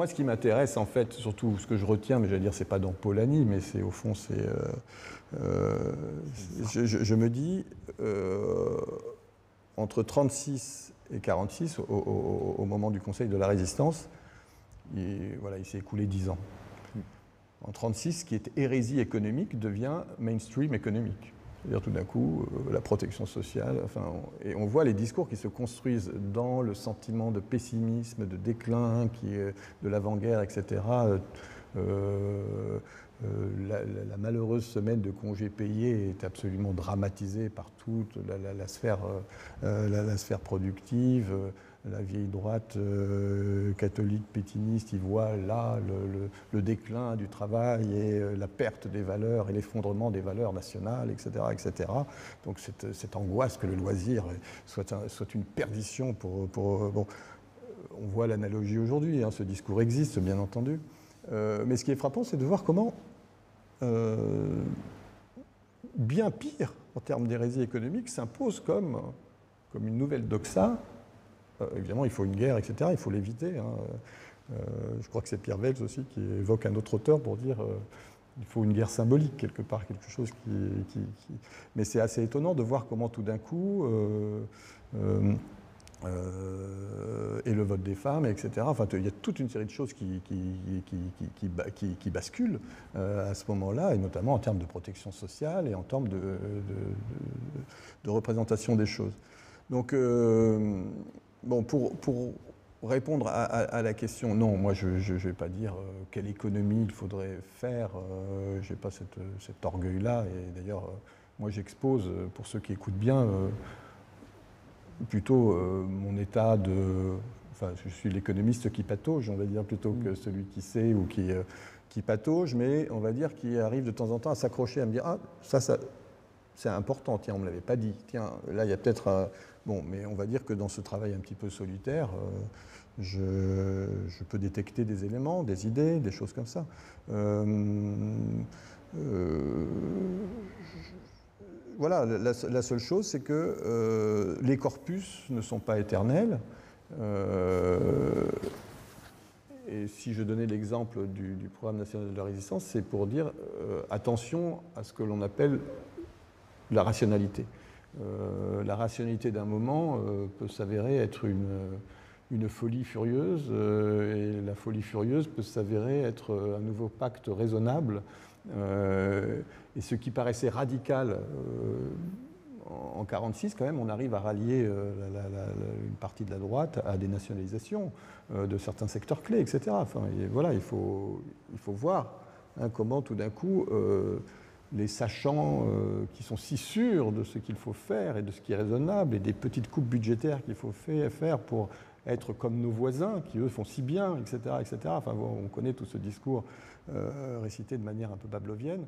moi, ce qui m'intéresse, en fait, surtout ce que je retiens, mais j'allais dire, c'est pas dans Polanyi, mais c'est au fond, je me dis, entre 36 et 46, au moment du Conseil de la Résistance, voilà, il s'est écoulé 10 ans. En 36, ce qui est hérésie économique devient mainstream économique. C'est-à-dire tout d'un coup, la protection sociale, et on voit les discours qui se construisent dans le sentiment de pessimisme, de déclin, de l'avant-guerre, etc. La malheureuse semaine de congés payés est absolument dramatisée par toute la sphère productive. La vieille droite catholique pétiniste y voit là le déclin du travail et la perte des valeurs et l'effondrement des valeurs nationales, etc. etc. Donc cette angoisse que le loisir soit une perdition bon, on voit l'analogie aujourd'hui, hein, ce discours existe bien entendu. Mais ce qui est frappant, c'est de voir comment, bien pire en termes d'hérésie économique, s'impose comme une nouvelle doxa. Évidemment, il faut une guerre, etc. Il faut l'éviter. Hein. Je crois que c'est Pierre Wells aussi qui évoque un autre auteur pour dire il faut une guerre symbolique, quelque part, quelque chose qui... Mais c'est assez étonnant de voir comment tout d'un coup... et le vote des femmes, etc. Enfin, il y a toute une série de choses qui basculent à ce moment-là, et notamment en termes de protection sociale et en termes de représentation des choses. Donc, bon, pour répondre à la question, non, moi je ne vais pas dire quelle économie il faudrait faire, je n'ai pas cet orgueil-là, et d'ailleurs, moi j'expose, pour ceux qui écoutent bien, plutôt mon état de... Enfin, je suis l'économiste qui patauge, on va dire, plutôt que celui qui sait ou qui patauge, mais on va dire qui arrive de temps en temps à s'accrocher, à me dire « Ah, ça c'est important, tiens, on ne me l'avait pas dit. Tiens, là, il y a peut-être... Bon, mais on va dire que dans ce travail un petit peu solitaire, je peux détecter des éléments, des idées, des choses comme ça. Voilà, la seule chose, c'est que les corpus ne sont pas éternels. Et si je donnais l'exemple du Programme national de la résistance, c'est pour dire attention à ce que l'on appelle la rationalité. La rationalité d'un moment peut s'avérer être une folie furieuse, et la folie furieuse peut s'avérer être un nouveau pacte raisonnable. Et ce qui paraissait radical en 1946, quand même, on arrive à rallier une partie de la droite à des nationalisations de certains secteurs clés, etc. Enfin, voilà, il faut voir hein, comment tout d'un coup les sachants qui sont si sûrs de ce qu'il faut faire et de ce qui est raisonnable et des petites coupes budgétaires qu'il faut faire pour être comme nos voisins qui eux font si bien, etc., etc. Enfin, on connaît tout ce discours récité de manière un peu pavlovienne.